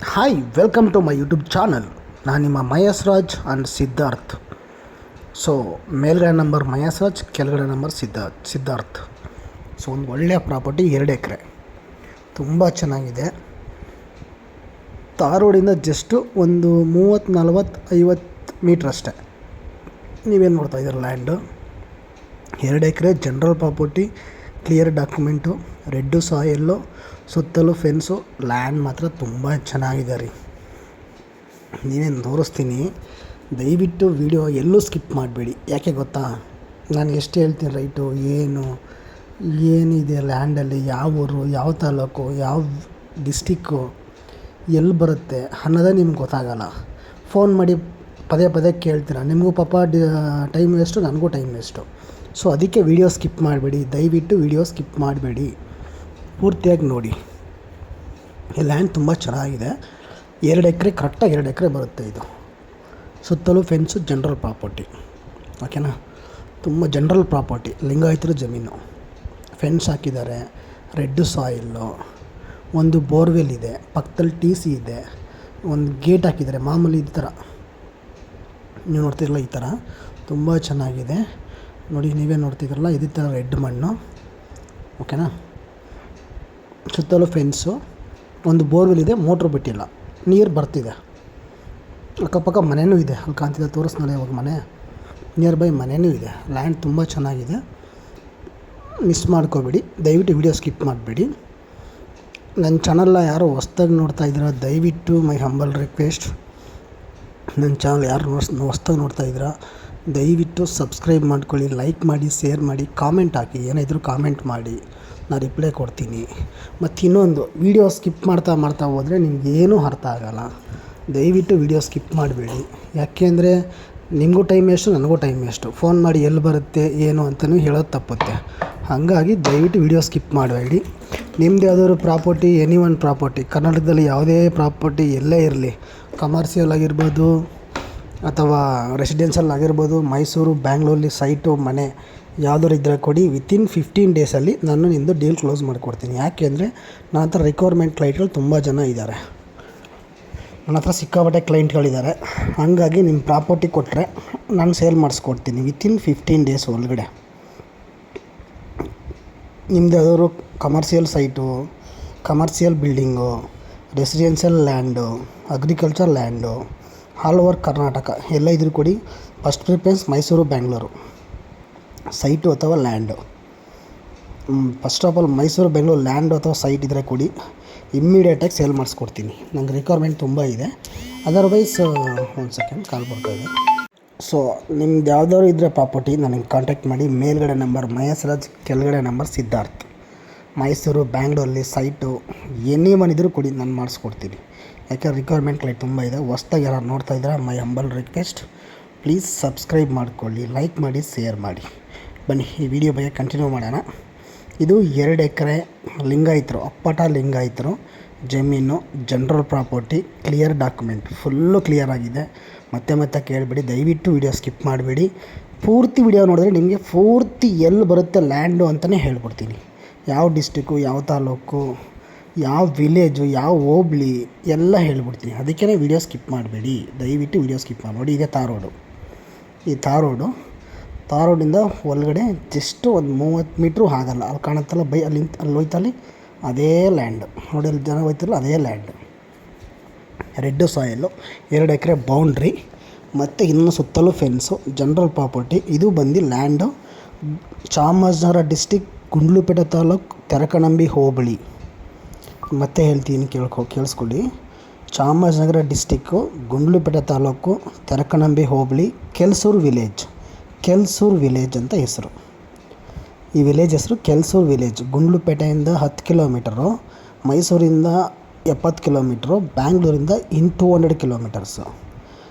Hi welcome to my YouTube channel. ನಾನು ನಿಮ್ಮ Mahesh Raj and Siddharth. So ಮೇಲ್ಗಡೆ ನಂಬರ್ ಮಹೇಶ್ ರಾಜ್, ಕೆಳಗಡೆ ನಂಬರ್ ಸಿದ್ಧಾರ್ಥ್. ಸೊ ಒಂದು ಒಳ್ಳೆಯ ಪ್ರಾಪರ್ಟಿ, 2 ಎಕರೆ, ತುಂಬ ಚೆನ್ನಾಗಿದೆ. ತಾರ್ ರೋಡಿಂದ ಜಸ್ಟು ಒಂದು 30-40-50 ಮೀಟ್ರ್ ಅಷ್ಟೇ. ನೀವೇನು ನೋಡ್ತಾ ಇದ್ದೀರ, ಲ್ಯಾಂಡು 2 ಎಕರೆ, general property, clear document, red soil, ಸುತ್ತಲೂ ಫೆನ್ಸು. ಲ್ಯಾಂಡ್ ಮಾತ್ರ ತುಂಬ ಚೆನ್ನಾಗಿದೆ ರೀ. ನೀವೇನು ತೋರಿಸ್ತೀನಿ, ದಯವಿಟ್ಟು ವಿಡಿಯೋ ಎಲ್ಲೂ ಸ್ಕಿಪ್ ಮಾಡಬೇಡಿ. ಯಾಕೆ ಗೊತ್ತಾ, ನಾನು ಎಷ್ಟು ಹೇಳ್ತೀನಿ ರೈಟು, ಏನಿದೆ ಲ್ಯಾಂಡಲ್ಲಿ, ಯಾವ ಊರು, ಯಾವ ತಾಲೂಕು, ಯಾವ ಡಿಸ್ಟಿಕ್ಕು, ಎಲ್ಲಿ ಬರುತ್ತೆ ಅನ್ನೋದೇ ನಿಮ್ಗೆ ಗೊತ್ತಾಗಲ್ಲ. ಫೋನ್ ಮಾಡಿ ಪದೇ ಪದೇ ಕೇಳ್ತೀರ, ನಿಮಗೂ ಪಾಪ ಟೈಮ್ ವೇಸ್ಟು, ನನಗೂ ಟೈಮ್ ವೇಸ್ಟು. ಸೊ ಅದಕ್ಕೆ ವಿಡಿಯೋ ಸ್ಕಿಪ್ ಮಾಡಬೇಡಿ, ದಯವಿಟ್ಟು ವಿಡಿಯೋ ಸ್ಕಿಪ್ ಮಾಡಬೇಡಿ, ಪೂರ್ತಿಯಾಗಿ ನೋಡಿ. ಈ ಲ್ಯಾಂಡ್ ತುಂಬ ಚೆನ್ನಾಗಿದೆ. 2 ಎಕರೆ, ಕರೆಕ್ಟಾಗಿ 2 ಎಕರೆ ಬರುತ್ತೆ ಇದು. ಸುತ್ತಲೂ ಫೆನ್ಸು, ಜನರಲ್ ಪ್ರಾಪರ್ಟಿ, ಓಕೆನಾ. ತುಂಬ ಜನರಲ್ ಪ್ರಾಪರ್ಟಿ, ಲಿಂಗಾಯತರ ಜಮೀನು. ಫೆನ್ಸ್ ಹಾಕಿದ್ದಾರೆ, ರೆಡ್ ಸಾಯಿಲ್ಲು, ಒಂದು ಬೋರ್ವೆಲ್ ಇದೆ, ಪಕ್ಕದಲ್ಲಿ TC ಇದೆ, ಒಂದು ಗೇಟ್ ಹಾಕಿದ್ದಾರೆ. ಮಾಮೂಲಿ ಈ ಥರ ನೀವು ನೋಡ್ತಿರಲ್ಲ, ಈ ಥರ ತುಂಬ ಚೆನ್ನಾಗಿದೆ ನೋಡಿ. ನೀವೇ ನೋಡ್ತಿದ್ರಲ್ಲ, ಇದೇ ಥರ ರೆಡ್ ಮಣ್ಣು, ಓಕೆನಾ. ಸುತ್ತಲೂ ಫೆನ್ಸು, ಒಂದು ಬೋರ್ವೆಲ್ ಇದೆ, ಮೋಟ್ರ್ ಬಿಟ್ಟಿಲ್ಲ, ನೀರು ಬರ್ತಿದೆ. ಅಕ್ಕಪಕ್ಕ ಮನೆಯೂ ಇದೆ, ಅಲ್ಲಿ ಕಾಣ್ತಿದೆ, ತೋರಿಸ್ನಲ್ಲ ಇವಾಗ ಮನೆ, ನಿಯರ್ ಬೈ ಮನೆಯೂ ಇದೆ. ಲ್ಯಾಂಡ್ ತುಂಬ ಚೆನ್ನಾಗಿದೆ, ಮಿಸ್ ಮಾಡ್ಕೋಬೇಡಿ. ದಯವಿಟ್ಟು ವಿಡಿಯೋ ಸ್ಕಿಪ್ ಮಾಡಬೇಡಿ. ನನ್ನ ಚಾನಲ್ನ ಯಾರು ಹೊಸ್ದಾಗಿ ನೋಡ್ತಾ ಇದ್ದೀರಾ, ದಯವಿಟ್ಟು ಮೈ ಹಂಬಲ್ ರಿಕ್ವೆಸ್ಟ್, ನನ್ನ ಚಾನಲ್ ಯಾರು ಹೊಸ್ದಾಗಿ ನೋಡ್ತಾ ಇದ್ದೀರಾ, ದಯವಿಟ್ಟು ಸಬ್ಸ್ಕ್ರೈಬ್ ಮಾಡ್ಕೊಳ್ಳಿ, ಲೈಕ್ ಮಾಡಿ, ಶೇರ್ ಮಾಡಿ, ಕಾಮೆಂಟ್ ಹಾಕಿ. ಏನಾದರೂ ಕಾಮೆಂಟ್ ಮಾಡಿ, ನಾನು ರಿಪ್ಲೈ ಕೊಡ್ತೀನಿ. ಮತ್ತು ಇನ್ನೊಂದು, ವೀಡಿಯೋ ಸ್ಕಿಪ್ ಮಾಡ್ತಾ ಹೋದರೆ ನಿಮಗೇನೂ ಅರ್ಥ ಆಗೋಲ್ಲ. ದಯವಿಟ್ಟು ವೀಡಿಯೋ ಸ್ಕಿಪ್ ಮಾಡಬೇಡಿ. ಯಾಕೆಂದರೆ ನಿಮಗೂ ಟೈಮ್ ವೇಸ್ಟು, ನನಗೂ ಟೈಮ್ ವೇಸ್ಟು. ಫೋನ್ ಮಾಡಿ ಎಲ್ಲಿ ಬರುತ್ತೆ ಏನು ಅಂತಲೂ ಹೇಳೋದು ತಪ್ಪುತ್ತೆ. ಹಾಗಾಗಿ ದಯವಿಟ್ಟು ವೀಡಿಯೋ ಸ್ಕಿಪ್ ಮಾಡಬೇಡಿ. ನಿಮ್ಮದು ಯಾವುದಾದ್ರು ಪ್ರಾಪರ್ಟಿ, ಒನ್ ಪ್ರಾಪರ್ಟಿ, ಕರ್ನಾಟಕದಲ್ಲಿ ಯಾವುದೇ ಪ್ರಾಪರ್ಟಿ ಎಲ್ಲೇ ಇರಲಿ, ಕಮರ್ಷಿಯಲ್ ಆಗಿರ್ಬೋದು ಅಥವಾ ರೆಸಿಡೆನ್ಷಿಯಲ್ ಆಗಿರ್ಬೋದು, ಮೈಸೂರು, ಬ್ಯಾಂಗ್ಳೂರಲ್ಲಿ ಸೈಟು, ಮನೆ ಯಾವುದಾದ್ರು ಇದ್ದರೆ ಕೊಡಿ. ವಿತಿನ್ 15 ಡೇಸಲ್ಲಿ ನಾನು ನಿಮ್ಮದು ಡೀಲ್ ಕ್ಲೋಸ್ ಮಾಡಿಕೊಡ್ತೀನಿ. ಯಾಕೆಂದರೆ ನನ್ನ ಹತ್ರ ರಿಕ್ವೈರ್ಮೆಂಟ್ ಕ್ಲೈಂಟ್ಗಳು ತುಂಬ ಜನ ಇದ್ದಾರೆ, ನನ್ನ ಹತ್ರ ಸಿಕ್ಕಾಪಟ್ಟೆ ಕ್ಲೈಂಟ್ಗಳಿದ್ದಾರೆ. ಹಾಗಾಗಿ ನಿಮ್ಮ ಪ್ರಾಪರ್ಟಿ ಕೊಟ್ಟರೆ ನಾನು ಸೇಲ್ ಮಾಡಿಸ್ಕೊಡ್ತೀನಿ ವಿತಿನ್ 15 ಡೇಸ್ ಒಳಗಡೆ. ನಿಮ್ಮದು ಯಾವ್ದಾದ್ರು commercial site, commercial building, residential land, agriculture land, all over Karnataka ಎಲ್ಲ ಇದ್ರೂ ಕೊಡಿ. First preference Mysuru, Bangalore site ಅಥವಾ land. First of all Mysuru, Bengaluru land ಅಥವಾ ಸೈಟ್ ಇದ್ದರೆ ಕೊಡಿ, ಇಮ್ಮಿಡಿಯೇಟಾಗಿ ಸೇಲ್ ಮಾಡಿಸ್ಕೊಡ್ತೀನಿ. ನನಗೆ ರಿಕ್ವೈರ್ಮೆಂಟ್ ತುಂಬ ಇದೆ. ಅದರ್ವೈಸ್ ಒಂದು ಸೆಕೆಂಡ್ ಕಾಲ್ ಬರ್ತಾಯಿದೆ. ಸೊ ನಿಮ್ದು ಯಾವ್ದಾದ್ರು ಇದ್ದರೆ ಪ್ರಾಪರ್ಟಿ ನನಗೆ ಕಾಂಟ್ಯಾಕ್ಟ್ ಮಾಡಿ. ಮೇಲ್ಗಡೆ ನಂಬರ್ ಮಹೇಶ್ ರಾಜ್, ಕೆಳಗಡೆ ನಂಬರ್ ಸಿದ್ಧಾರ್ಥ್. ಮೈಸೂರು, ಬ್ಯಾಂಗ್ಳೂರಲ್ಲಿ ಸೈಟು ಒನ್ ಇದ್ದರೂ ಕೊಡಿ, ನಾನು ಮಾಡಿಸ್ಕೊಡ್ತೀನಿ. ಯಾಕೆ ರಿಕ್ವೈರ್ಮೆಂಟ್ ಲೈಟ್ ತುಂಬ ಇದೆ. ಹೊಸ್ದಾಗಿ ಯಾರು ನೋಡ್ತಾ ಇದ್ದಾರೆ, ಮೈ ಹಂಬಲ್ ರಿಕ್ವೆಸ್ಟ್, ಪ್ಲೀಸ್ ಸಬ್ಸ್ಕ್ರೈಬ್ ಮಾಡ್ಕೊಳ್ಳಿ, ಲೈಕ್ ಮಾಡಿ, ಶೇರ್ ಮಾಡಿ. ಬನ್ನಿ ಈ ವಿಡಿಯೋ ಬಗ್ಗೆ ಕಂಟಿನ್ಯೂ ಮಾಡೋಣ. ಇದು 2 ಎಕರೆ ಲಿಂಗಾಯತರು, ಅಪ್ಪಟ ಲಿಂಗಾಯತರು ಜಮೀನು, general property, clear document, full clear ಆಗಿದೆ. ಮತ್ತೆ ಕೇಳಬೇಡಿ, ದಯವಿಟ್ಟು ವಿಡಿಯೋ ಸ್ಕಿಪ್ ಮಾಡಬೇಡಿ. ಪೂರ್ತಿ ವಿಡಿಯೋ ನೋಡಿದ್ರೆ ನಿಮಗೆ ಪೂರ್ತಿ ಎಲ್ಲಿ ಬರುತ್ತೆ ಲ್ಯಾಂಡು ಅಂತಲೇ ಹೇಳ್ಕೊಡ್ತೀನಿ. ಯಾವ ಡಿಸ್ಟಿಕ್ಕು, ಯಾವ ತಾಲೂಕು, ಯಾವ ವಿಲೇಜು, ಯಾವ ಹೋಬ್ಳಿ ಎಲ್ಲ ಹೇಳ್ಬಿಡ್ತೀನಿ. ಅದಕ್ಕೇ ವಿಡಿಯೋ ಸ್ಕಿಪ್ ಮಾಡಬೇಡಿ, ದಯವಿಟ್ಟು ವಿಡಿಯೋ ಸ್ಕಿಪ್ ಮಾಡಿ. ನೋಡಿ, ಇದೆ ತಾರ್ ರೋಡು. ಈ ತಾರ್ ರೋಡಿಂದ ಒಳಗಡೆ ಜಸ್ಟು ಒಂದು 30 ಮೀಟ್ರು ಆಗಲ್ಲ, ಅಲ್ಲಿ ಕಾಣುತ್ತಲ್ಲ ಅಲ್ಲಿ ಹೋಯ್ತಲ್ಲಿ ಅದೇ ಲ್ಯಾಂಡು ನೋಡಿ, ಅಲ್ಲಿ ಜನ ಹೋಯ್ತಿರಲ್ಲ ಅದೇ ಲ್ಯಾಂಡು. ರೆಡ್ ಸಾಯಿಲ್ಲು, 2 ಎಕರೆ ಬೌಂಡ್ರಿ, ಮತ್ತು ಇನ್ನು ಸುತ್ತಲೂ ಫೆನ್ಸು, ಜನರಲ್ ಪ್ರಾಪರ್ಟಿ. ಇದು ಬಂದು ಲ್ಯಾಂಡು ಚಾಮರಾಜನಗರ ಡಿಸ್ಟಿಕ್, ಗುಂಡ್ಲುಪೇಟೆ ತಾಲೂಕು, ತೆರಕನಂಬಿ ಹೋಬಳಿ. ಮತ್ತೆ ಹೇಳ್ತೀನಿ, ಕೇಳಿಸ್ಕೊಳ್ಳಿ. ಚಾಮರಾಜನಗರ ಡಿಸ್ಟಿಕ್ಕು, ಗುಂಡ್ಲುಪೇಟೆ ತಾಲೂಕು, ತೆರಕನಂಬಿ ಹೋಬಳಿ, ಕೆಲ್ಸೂರು ವಿಲೇಜ್ ಅಂತ ಹೆಸರು. ಈ ವಿಲೇಜ್ ಹೆಸರು ಕೆಲ್ಸೂರು ವಿಲೇಜ್. ಗುಂಡ್ಲುಪೇಟೆಯಿಂದ 10 ಕಿಲೋಮೀಟರು, ಮೈಸೂರಿಂದ 70 ಕಿಲೋಮೀಟ್ರು, ಬ್ಯಾಂಗ್ಳೂರಿಂದ 200 ಕಿಲೋಮೀಟರ್ಸು.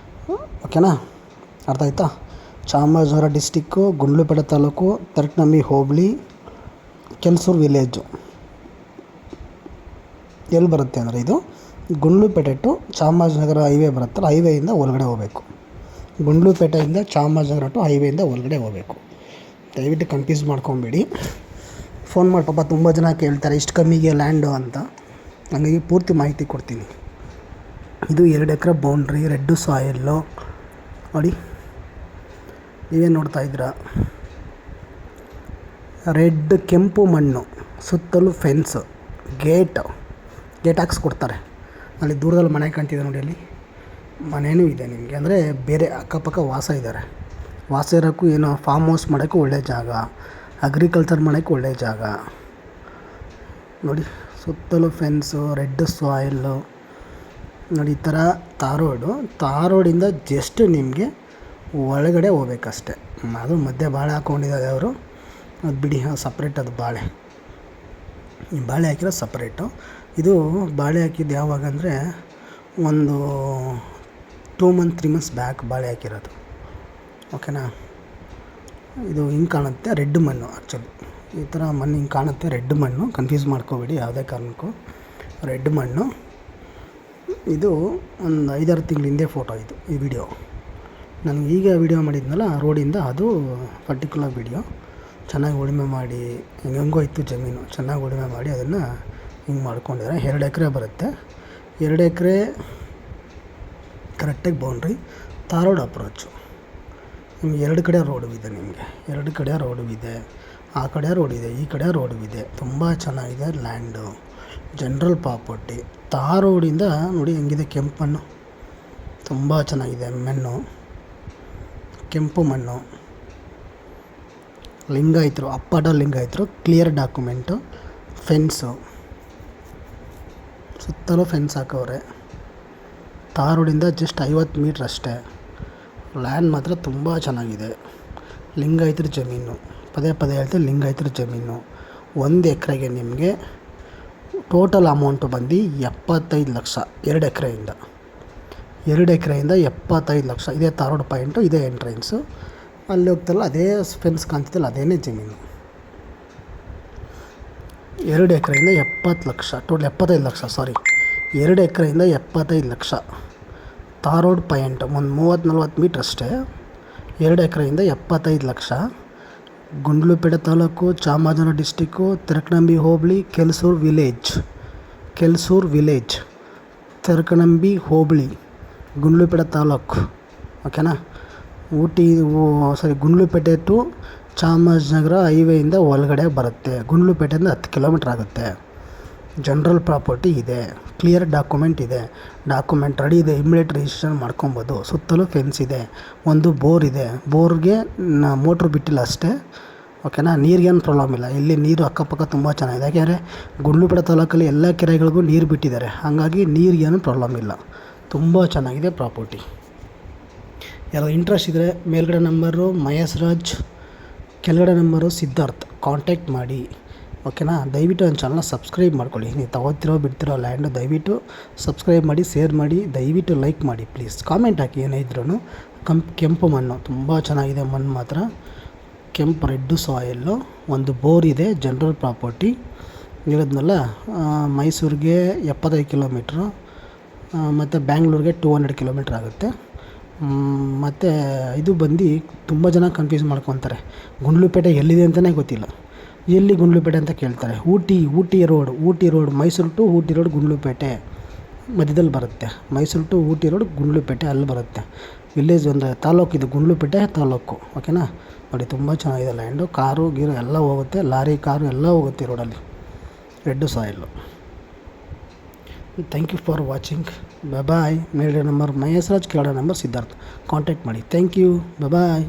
ಓಕೆನಾ, ಅರ್ಥ ಆಯ್ತಾ? ಚಾಮರಾಜನಗರ ಡಿಸ್ಟಿಕ್ಕು, ಗುಂಡ್ಲುಪೇಟೆ ತಾಲೂಕು, ತೆರಕನಂಬಿ ಹೋಬಳಿ, ಕೆಲ್ಸೂರು ವಿಲೇಜು. ಎಲ್ಲಿ ಬರುತ್ತೆ ಅಂದರೆ ಇದು ಗುಂಡ್ಲುಪೇಟೆ ಟು ಚಾಮರಾಜನಗರ ಹೈವೇ ಬರುತ್ತಲ್ಲ, ಹೈವೇಯಿಂದ ಒಳಗಡೆ ಹೋಗಬೇಕು. ಗುಂಡ್ಲುಪೇಟೆಯಿಂದ ಚಾಮರಾಜನಗರ ಟು ಹೈವೇಯಿಂದ ಒಳಗಡೆ ಹೋಗಬೇಕು. ದಯವಿಟ್ಟು ಕನ್ಫ್ಯೂಸ್ ಮಾಡ್ಕೊಬೇಡಿ. ಫೋನ್ ಮಾಡಿ ತುಂಬ ಜನ ಕೇಳ್ತಾರೆ ಇಷ್ಟು ಕಮ್ಮಿಗೆ ಲ್ಯಾಂಡು ಅಂತ. ಹಾಗಾಗಿ ಪೂರ್ತಿ ಮಾಹಿತಿ ಕೊಡ್ತೀನಿ. ಇದು 2 ಎಕರೆ ಬೌಂಡ್ರಿ, ರೆಡ್ಡು ಸಾಯಿಲ್ಲು ನೋಡಿ, ನೀವೇನು ನೋಡ್ತಾ ಇದ್ದೀರಾ. ರೆಡ್ ಕೆಂಪು ಮಣ್ಣು, ಸುತ್ತಲೂ ಫೆನ್ಸು, ಗೇಟ್ ಹಾಕ್ಸ್ಕೊಡ್ತಾರೆ. ಅಲ್ಲಿ ದೂರದಲ್ಲಿ ಮನೆ ಕಾಣ್ತಿದೆ ನೋಡಿ, ಅಲ್ಲಿ ಮನೆಯೂ ಇದೆ ನಿಮಗೆ. ಅಂದರೆ ಬೇರೆ ಅಕ್ಕಪಕ್ಕ ವಾಸ ಇರೋಕ್ಕೂ ಏನೋ ಫಾರ್ಮ್ ಹೌಸ್ ಮಾಡೋಕ್ಕೂ ಒಳ್ಳೆಯ ಜಾಗ, ಅಗ್ರಿಕಲ್ಚರ್ ಮಾಡೋಕ್ಕೆ ಒಳ್ಳೆಯ ಜಾಗ ನೋಡಿ. ಸುತ್ತಲೂ ಫೆನ್ಸು, ರೆಡ್ ಸಾಯಿಲ್ಲು ನೋಡಿ. ಈ ಥರ ತಾರ್ ರೋಡಿಂದ ಜಸ್ಟ್ ನಿಮಗೆ ಒಳಗಡೆ ಹೋಗ್ಬೇಕಷ್ಟೆ. ಅದು ಮಧ್ಯೆ ಬಾಳೆ ಹಾಕ್ಕೊಂಡಿದ್ದಾರೆ ಅವರು, ಅದು ಬಿಡಿ, ಸಪ್ರೇಟ್. ಅದು ಬಾಳೆ ಹಾಕಿರೋ ಸಪ್ರೇಟು. ಇದು ಬಾಳೆ ಹಾಕಿದ್ದು ಯಾವಾಗ ಅಂದರೆ ಒಂದು 2 ಮಂತ್ 3 ಮಂತ್ಸ್ ಬ್ಯಾಕ್ ಬಾಳೆ ಹಾಕಿರೋದು, ಓಕೆನಾ. ಇದು ಹಿಂಗೆ ಕಾಣುತ್ತೆ, ರೆಡ್ ಮಣ್ಣು. ಆ್ಯಕ್ಚುಲಿ ಈ ಥರ ಮಣ್ಣು ಹಿಂಗೆ ಕಾಣುತ್ತೆ, ರೆಡ್ ಮಣ್ಣು. ಕನ್ಫ್ಯೂಸ್ ಮಾಡ್ಕೋಬೇಡಿ ಯಾವುದೇ ಕಾರಣಕ್ಕೂ. ರೆಡ್ ಮಣ್ಣು. ಇದು ಒಂದು 5-6 ತಿಂಗಳ ಹಿಂದೆ ಫೋಟೋ ಇದು, ಈ ವಿಡಿಯೋ. ನಾನು ಈಗ ವಿಡಿಯೋ ಮಾಡಿದ್ನಲ್ಲ ರೋಡಿಂದ, ಅದು ಪರ್ಟಿಕ್ಯುಲರ್ ವಿಡಿಯೋ. ಚೆನ್ನಾಗಿ ಉಳುಮೆ ಮಾಡಿ, ಹೆಂಗೋ ಇತ್ತು ಜಮೀನು, ಚೆನ್ನಾಗಿ ಉಳುಮೆ ಮಾಡಿ ಅದನ್ನು ಹಿಂಗೆ ಮಾಡ್ಕೊಂಡಿದ್ದಾರೆ. 2 ಎಕರೆ ಬರುತ್ತೆ. 2 ಎಕರೆ ಕರೆಕ್ಟಾಗಿ ಬೌಂಡ್ರಿ, ತಾರ್ ರೋಡ್ ಅಪ್ರೋಚು. ನಿಮ್ಗೆ 2 ಕಡೆ ರೋಡು ಇದೆ. ನಿಮಗೆ 2 ಕಡೆ ರೋಡು ಇದೆ. ಆ ಕಡೆ ರೋಡ್ ಇದೆ, ಈ ಕಡೆ ರೋಡು ಇದೆ. ತುಂಬ ಚೆನ್ನಾಗಿದೆ ಲ್ಯಾಂಡು, ಜನರಲ್ ಪ್ರಾಪರ್ಟಿ. ತಾರ್ ರೋಡಿಂದ ನೋಡಿ ಹೆಂಗಿದೆ ಕೆಂಪು ಮಣ್ಣು, ತುಂಬ ಚೆನ್ನಾಗಿದೆ ಮಣ್ಣು, ಕೆಂಪು ಮಣ್ಣು. ಲಿಂಗಾಯತರು, ಅಪ್ಪಾಡ ಲಿಂಗಾಯತರು, ಕ್ಲಿಯರ್ ಡಾಕ್ಯುಮೆಂಟು, ಫೆನ್ಸು, ಸುತ್ತಲೂ ಫೆನ್ಸ್ ಹಾಕವ್ರೆ. ತಾರ್ ರೋಡಿಂದ ಜಸ್ಟ್ 50 ಮೀಟ್ರ್ ಅಷ್ಟೇ. ಲ್ಯಾಂಡ್ ಮಾತ್ರ ತುಂಬ ಚೆನ್ನಾಗಿದೆ. ಲಿಂಗಾಯತರ ಜಮೀನು, ಪದೇ ಹೇಳ್ತೀವಿ, ಲಿಂಗಾಯತರ ಜಮೀನು. 1 ಎಕರೆಗೆ ನಿಮಗೆ ಟೋಟಲ್ ಅಮೌಂಟು ಬಂದು 75 ಲಕ್ಷ. 2 ಎಕರೆಯಿಂದ 75 ಲಕ್ಷ. ಇದೇ ತಾರ್ ರೋಡ್ ಪಾಯಿಂಟು, ಇದೇ ಎಂಟ್ರೆನ್ಸು. ಅಲ್ಲಿ ಹೋಗ್ತಲ್ಲ ಅದೇ ಫೆನ್ಸ್ ಕಾಣ್ತಿದ್ದಲ್ಲ, ಅದೇನೇ ಜಮೀನು. 2 ಎಕರೆಯಿಂದ 70 ಲಕ್ಷ, ಟೋಟಲ್ 75 ಲಕ್ಷ, ಸಾರಿ. 2 ಎಕರೆಯಿಂದ 75 ಲಕ್ಷ. ತಾರ್ ರೋಡ್ ಪಾಯಿಂಟ್ ಒಂದು 30-40 ಮೀಟ್ರ್ ಅಷ್ಟೇ. 2 ಎಕರೆಯಿಂದ 75 ಲಕ್ಷ. ಗುಂಡ್ಲುಪೇಟೆ ತಾಲೂಕು, ಚಾಮರಾಜನಗರ ಡಿಸ್ಟಿಕ್ಕು, ತೆರಕನಂಬಿ ಹೋಬಳಿ, ಕೆಲ್ಸೂರು ವಿಲೇಜ್, ತೆರಕನಂಬಿ ಹೋಬಳಿ, ಗುಂಡ್ಲುಪೇಟೆ ತಾಲೂಕು, ಓಕೆನಾ. ಗುಂಡ್ಲುಪೇಟೆ ಟು ಚಾಮರಾಜನಗರ ಹೈವೇಯಿಂದ ಒಳಗಡೆ ಬರುತ್ತೆ. ಗುಂಡ್ಲುಪೇಟೆಯಿಂದ 10 ಕಿಲೋಮೀಟ್ರ್ ಆಗುತ್ತೆ. ಜನರಲ್ ಪ್ರಾಪರ್ಟಿ ಇದೆ, ಕ್ಲಿಯರ್ ಡಾಕ್ಯುಮೆಂಟ್ ಇದೆ, ಡಾಕ್ಯುಮೆಂಟ್ ರೆಡಿ ಇದೆ, ಇಮಿಡಿಯೇಟ್ ರಿಜಿಸ್ಟ್ರೇಷನ್ ಮಾಡ್ಕೊಬೋದು. ಸುತ್ತಲೂ ಫೆನ್ಸ್ ಇದೆ, ಒಂದು ಬೋರ್ ಇದೆ. ಬೋರ್ಗೆ ಮೋಟ್ರ್ ಬಿಟ್ಟಿಲ್ಲ ಅಷ್ಟೇ, ಓಕೆನಾ. ನೀರಿಗೇನು ಪ್ರಾಬ್ಲಮ್ ಇಲ್ಲ. ಇಲ್ಲಿ ನೀರು ಅಕ್ಕಪಕ್ಕ ತುಂಬ ಚೆನ್ನಾಗಿದೆ. ಯಾಕೆಂದರೆ ಗುಂಡ್ಲುಪೇಟೆ ತಾಲೂಕಲ್ಲಿ ಎಲ್ಲ ಕೆರೆಗಳಿಗೂ ನೀರು ಬಿಟ್ಟಿದ್ದಾರೆ, ಹಾಗಾಗಿ ನೀರಿಗೇನು ಪ್ರಾಬ್ಲಮ್ ಇಲ್ಲ. ತುಂಬ ಚೆನ್ನಾಗಿದೆ ಪ್ರಾಪರ್ಟಿ. ಯಾರೋ ಇಂಟ್ರೆಸ್ಟ್ ಇದ್ದರೆ ಮೇಲ್ಗಡೆ ನಂಬರು ಮಹೇಶ್ ರಾಜ್, ಕೆಳಗಡೆ ನಂಬರು ಸಿದ್ಧಾರ್ಥ್, ಕಾಂಟ್ಯಾಕ್ಟ್ ಮಾಡಿ, ಓಕೆನಾ. ದಯವಿಟ್ಟು ನನ್ನ ಚಾನಲ್ನ ಸಬ್ಸ್ಕ್ರೈಬ್ ಮಾಡ್ಕೊಳ್ಳಿ. ನೀವು ತಗೋತಿರೋ ಬಿಡ್ತಿರೋ ಲ್ಯಾಂಡು ದಯವಿಟ್ಟು ಸಬ್ಸ್ಕ್ರೈಬ್ ಮಾಡಿ, ಶೇರ್ ಮಾಡಿ, ದಯವಿಟ್ಟು ಲೈಕ್ ಮಾಡಿ ಪ್ಲೀಸ್. ಕಾಮೆಂಟ್ ಹಾಕಿ ಏನೇ ಇದ್ರೂ. ಕೆಂಪು ಮಣ್ಣು ತುಂಬ ಚೆನ್ನಾಗಿದೆ, ಮಣ್ಣು ಮಾತ್ರ ಕೆಂಪು, ರೆಡ್ಡು ಸಾಯಿಲ್ಲು. ಒಂದು ಬೋರ್ ಇದೆ, ಜನರಲ್ ಪ್ರಾಪರ್ಟಿ. ಹೇಳಿದ್ನಲ್ಲ, ಮೈಸೂರಿಗೆ 75 ಕಿಲೋಮೀಟ್ರು, ಮತ್ತು ಬ್ಯಾಂಗ್ಳೂರಿಗೆ 200 ಕಿಲೋಮೀಟ್ರ್ ಆಗುತ್ತೆ. ಮತ್ತು ಇದು ಬಂದು ತುಂಬ ಜನ ಕನ್ಫ್ಯೂಸ್ ಮಾಡ್ಕೊತಾರೆ. ಗುಂಡ್ಲುಪೇಟೆ ಎಲ್ಲಿದೆ ಅಂತಲೇ ಗೊತ್ತಿಲ್ಲ. ಎಲ್ಲಿ ಗುಂಡ್ಲುಪೇಟೆ ಅಂತ ಕೇಳ್ತಾರೆ. Ooty road, Mysuru to Ooty road Gundlupete ಮಧ್ಯದಲ್ಲಿ ಬರುತ್ತೆ. ಮೈಸೂರು ಟು ಊಟಿ ರೋಡ್ ಗುಂಡ್ಲುಪೇಟೆ ಅಲ್ಲಿ ಬರುತ್ತೆ. ವಿಲೇಜ್ ಅಂದರೆ ತಾಲೂಕು, ಇದು ಗುಂಡ್ಲುಪೇಟೆ ತಾಲೂಕು, ಓಕೆನಾ. ನೋಡಿ ತುಂಬ ಚೆನ್ನಾಗಿದೆ ಲ್ಯಾಂಡು. ಕಾರು ಗೀರು ಎಲ್ಲ ಹೋಗುತ್ತೆ, ಲಾರಿ ಕಾರು ಎಲ್ಲ ಹೋಗುತ್ತೆ ರೋಡಲ್ಲಿ. Red soil. Thank you for watching. Bye. ಮೇಲ್ಗಡೆ ನಂಬರ್ ಮಹೇಶ್ ರಾಜ್, ಕೆಳಗಡೆ ನಂಬರ್ ಸಿದ್ಧಾರ್ಥ್. ಕಾಂಟ್ಯಾಕ್ಟ್ ಮಾಡಿ. Thank you. ಬಾಯ್.